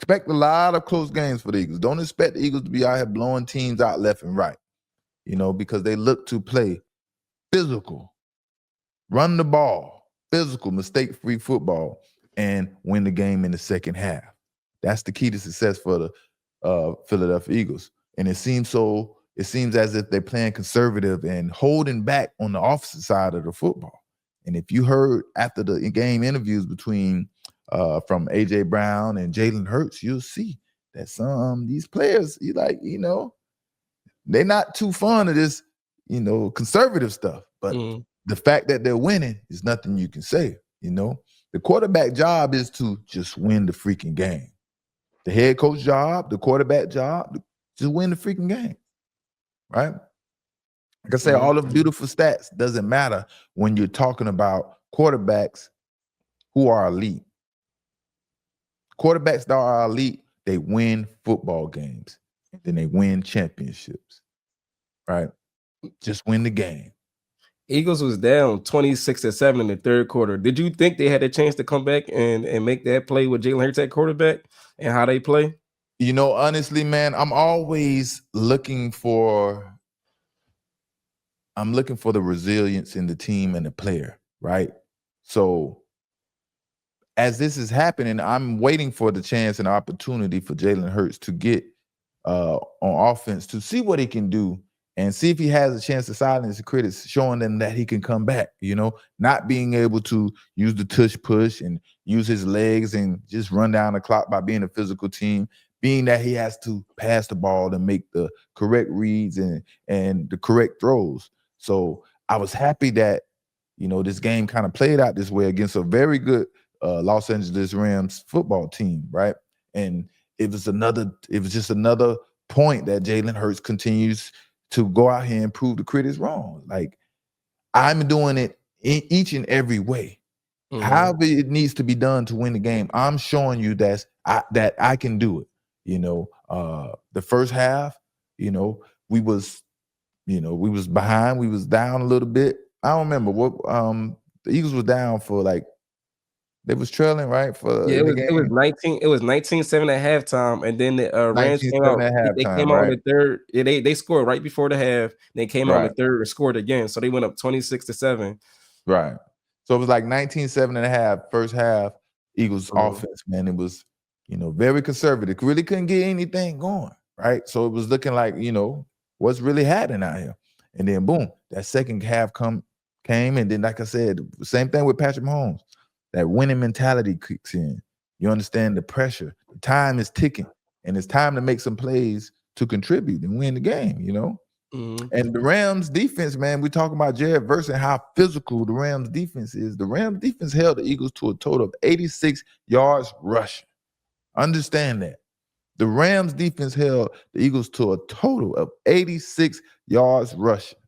Expect a lot of close games for the Eagles. Don't expect the Eagles to be out here blowing teams out left and right, because they look to play physical, run the ball, physical, mistake-free football, and win the game in the second half. That's the key to success for the Philadelphia Eagles. And it seems as if they're playing conservative and holding back on the offensive side of the football. And if you heard after the game interviews between from A.J. Brown and Jalen Hurts, you'll see that these players, they're not too fond of this, conservative stuff. But the fact that they're winning is nothing you can say, The quarterback job is to just win the freaking game. The head coach job, the quarterback job, just win the freaking game, right? Like I say, all the beautiful stats doesn't matter when you're talking about quarterbacks who are elite. Quarterbacks that are elite, they win football games, and then they win championships, right? Just win the game. Eagles was down 26-7 in the third quarter. Did you think they had a chance to come back and make that play with Jalen Hurts at quarterback and how they play? Honestly, man, I'm always looking for the resilience in the team and the player, right? So as this is happening, I'm waiting for the chance and opportunity for Jalen Hurts to get on offense to see what he can do and see if he has a chance to silence the critics, showing them that he can come back, not being able to use the tush push and use his legs and just run down the clock by being a physical team, being that he has to pass the ball and make the correct reads and the correct throws. So I was happy that, this game kind of played out this way against a very good Los Angeles Rams football team, right? And it was just another point that Jalen Hurts continues to go out here and prove the critics wrong. Like, I'm doing it in each and every way. However it needs to be done to win the game, I'm showing you that I can do it. The first half, we was behind, we was down a little bit. I don't remember what the Eagles was down for, like, they was trailing, right? It was 19. It was 19-7 at halftime, and then the Rams came out. They came out in the third. They scored right before the half. They came out in the third and scored again, so they went up 26-7. Right. So it was like 19-7 and a half first half. Eagles offense, man. It was, very conservative. Really couldn't get anything going, right? So it was looking like, what's really happening out here. And then boom, that second half came, and then, like I said, same thing with Patrick Mahomes. That winning mentality kicks in. You understand the pressure. The time is ticking, and it's time to make some plays to contribute and win the game, And the Rams defense, man, we talking about Jared Verse and how physical the Rams defense is. The Rams defense held the Eagles to a total of 86 yards rushing. Understand that. The Rams defense held the Eagles to a total of 86 yards rushing.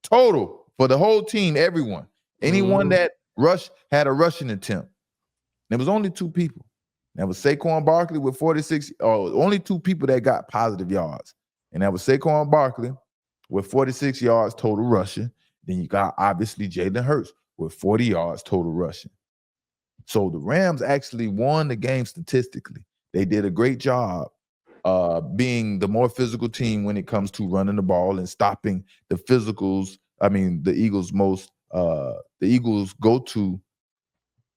Total for the whole team, everyone. Anyone that rushed had a rushing attempt. There was only two people. That was Saquon Barkley with 46. Only two people that got positive yards. And that was Saquon Barkley with 46 yards total rushing. Then you got, obviously, Jalen Hurts with 40 yards total rushing. So the Rams actually won the game statistically. They did a great job being the more physical team when it comes to running the ball and stopping the Eagles' go-to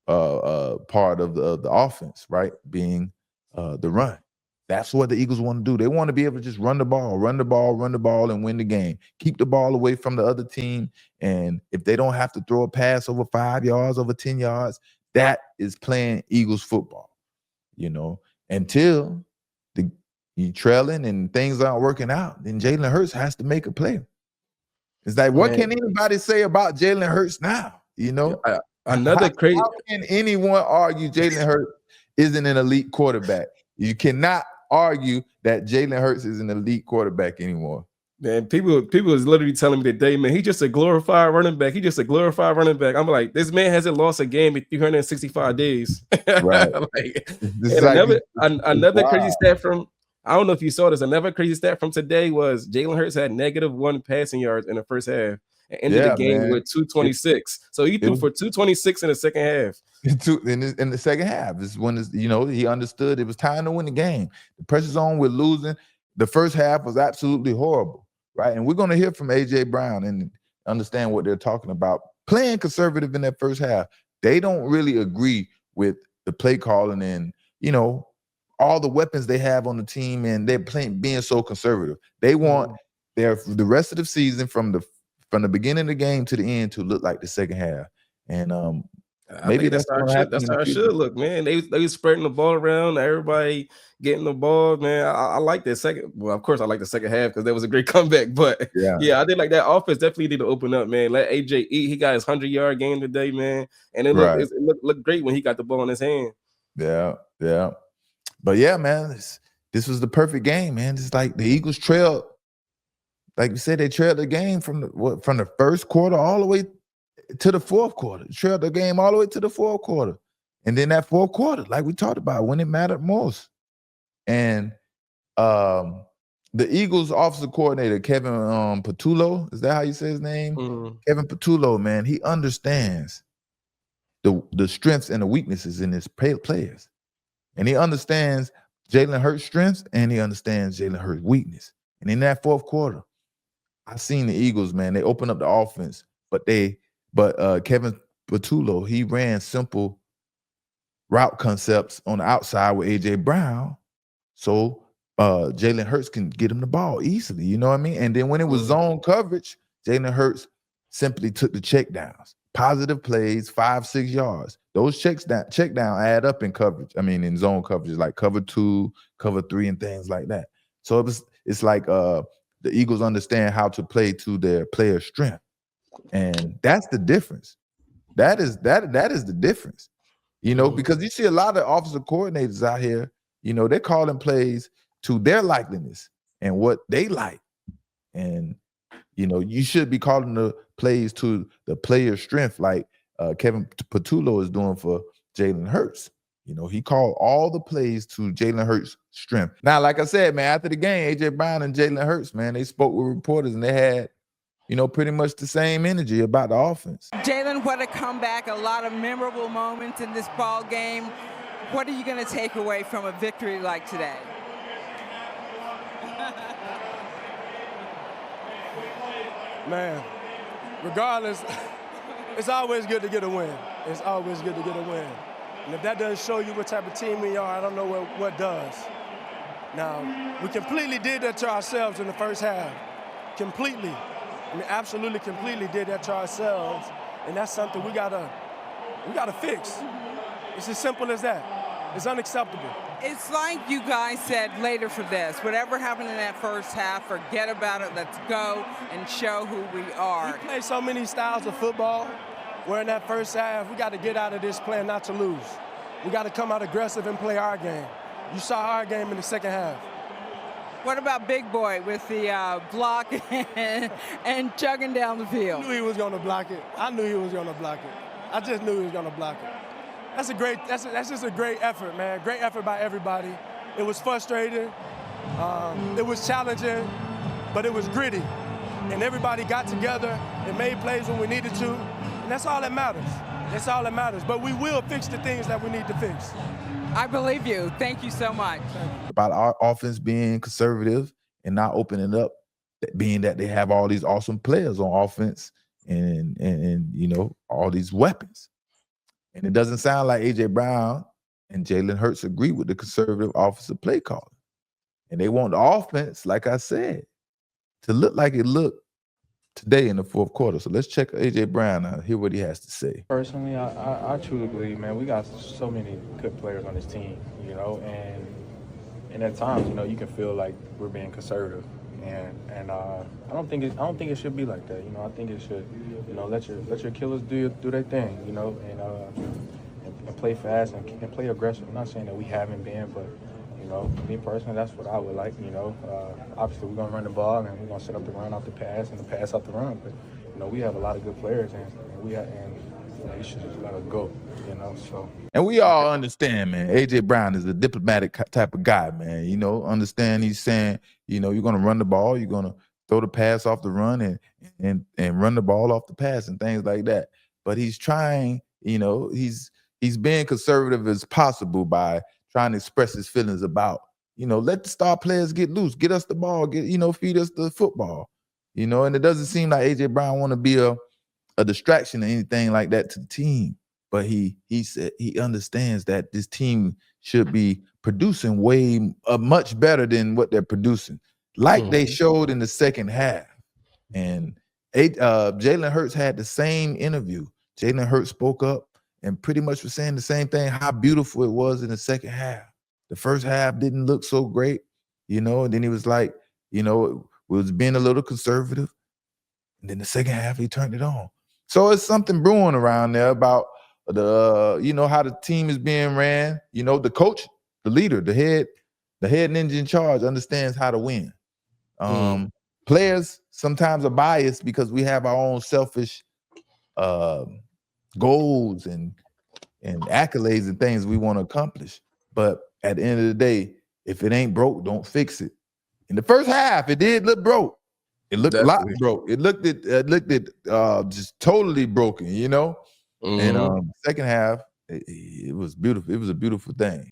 part of the offense, right? Being the run. That's what the Eagles want to do. They want to be able to just run the ball, and win the game. Keep the ball away from the other team. And if they don't have to throw a pass over 5 yards, over 10 yards, that is playing Eagles football, until you trailing and things aren't working out, then Jalen Hurts has to make a play. It's like, what can anybody say about Jalen Hurts now? Another crazy. How can anyone argue Jalen Hurts isn't an elite quarterback? You cannot argue that Jalen Hurts is an elite quarterback anymore. Man, people is literally telling me today, man, he's just a glorified running back. I'm like, this man hasn't lost a game in 365 days. Right. Another crazy stat from, I don't know if you saw this, another crazy stat from today was Jalen Hurts had -1 passing yards in the first half and ended the game with 226. So he threw for 226 in the second half. in the second half. This is when he understood it was time to win the game. The pressure's on. We're losing. The first half was absolutely horrible, right? And we're going to hear from AJ Brown and understand what they're talking about. Playing conservative in that first half, they don't really agree with the play calling and all the weapons they have on the team, and they're being so conservative. They want the rest of the season from the beginning of the game to the end to look like the second half. And maybe that's how it should look, man. They spreading the ball around, everybody getting the ball, man. I like that second. Well, of course, I like the second half because that was a great comeback. But yeah, I did like that offense. Definitely need to open up, man. Let AJ eat. He got his 100-yard game today, man, and it looked great when he got the ball in his hand. Yeah. But yeah, man, this was the perfect game, man. It's like the Eagles trailed, like we said, they trailed the game from the first quarter all the way to the fourth quarter. Trailed the game all the way to the fourth quarter. And then that fourth quarter, like we talked about, when it mattered most. And the Eagles offensive coordinator, Kevin Patullo, is that how you say his name? Kevin Patullo, man, he understands the strengths and the weaknesses in his players. And he understands Jalen Hurts' strengths and he understands Jalen Hurts' weakness. And in that fourth quarter, I seen the Eagles, man, they opened up the offense, but Kevin Patullo, he ran simple route concepts on the outside with AJ Brown, so Jalen Hurts can get him the ball easily, you know what I mean? And then when it was zone coverage, Jalen Hurts simply took the check downs. Positive plays, 5-6 yards. Those check down add up in coverage. I mean, in zone coverage, like cover 2, cover 3, and things like that. So it's like the Eagles understand how to play to their player's strength. And that's the difference. That is the difference. Because you see a lot of offensive coordinators out here, they're calling plays to their likeliness and what they like. And you should be calling the plays to the player's strength, like Kevin Patullo is doing for Jalen Hurts. He called all the plays to Jalen Hurts' strength. Now, like I said, man, after the game, AJ Brown and Jalen Hurts, man, they spoke with reporters and they had, pretty much the same energy about the offense. Jalen, what a comeback, a lot of memorable moments in this ball game. What are you going to take away from a victory like today? Man, regardless, it's always good to get a win. It's always good to get a win. And if that doesn't show you what type of team we are, I don't know what does. Now, we completely did that to ourselves in the first half. Completely. I mean, absolutely completely did that to ourselves. And that's something we gotta fix. It's as simple as that. It's unacceptable. It's like you guys said later for this. Whatever happened in that first half, forget about it. Let's go and show who we are. We play so many styles of football where in that first half, we got to get out of this playing not to lose. We got to come out aggressive and play our game. You saw our game in the second half. What about Big Boy with the block and chugging down the field? I knew he was going to block it. I knew he was going to block it. I just knew he was going to block it. That's just a great effort, man. Great effort by everybody. It was frustrating. It was challenging, but it was gritty. And everybody got together and made plays when we needed to. And that's all that matters. That's all that matters. But we will fix the things that we need to fix. I believe you. Thank you so much. About our offense being conservative and not opening up, being that they have all these awesome players on offense and all these weapons. And it doesn't sound like AJ Brown and Jalen Hurts agree with the conservative offensive play calling. And they want the offense, like I said, to look like it looked today in the fourth quarter. So let's check AJ Brown out, hear what he has to say. Personally, I truly believe, man, we got so many good players on this team, and at times, you can feel like we're being conservative. And I don't think it should be like that. I think it should, let your killers do their thing, and play fast and play aggressive. I'm not saying that we haven't been, but me personally, that's what I would like. Obviously we're gonna run the ball and we're gonna set up the run off the pass and the pass off the run. But we have a lot of good players and we should just let us go. So. And we all understand, man. AJ Brown is a diplomatic type of guy, man. Understand he's saying, you're gonna run the ball, you're gonna throw the pass off the run and run the ball off the pass and things like that. But he's trying, he's he's being conservative as possible by trying to express his feelings about, let the star players get loose, get us the ball, feed us the football, and it doesn't seem like AJ Brown want to be a distraction or anything like that to the team. But he said he understands that this team should be producing way much better than what they're producing, like they showed in the second half. And Jalen Hurts had the same interview. Jalen Hurts spoke up and pretty much was saying the same thing, how beautiful it was in the second half. The first half didn't look so great, and then he was like, was being a little conservative. And then the second half, he turned it on. So it's something brewing around there about how the team is being ran. The coach, the leader, the head ninja in charge understands how to win. Players sometimes are biased because we have our own selfish goals and accolades and things we want to accomplish. But at the end of the day, if it ain't broke, don't fix it. In the first half, it did look broke. It looked a lot broke. It looked just totally broken, And second half, it was beautiful. It was a beautiful thing.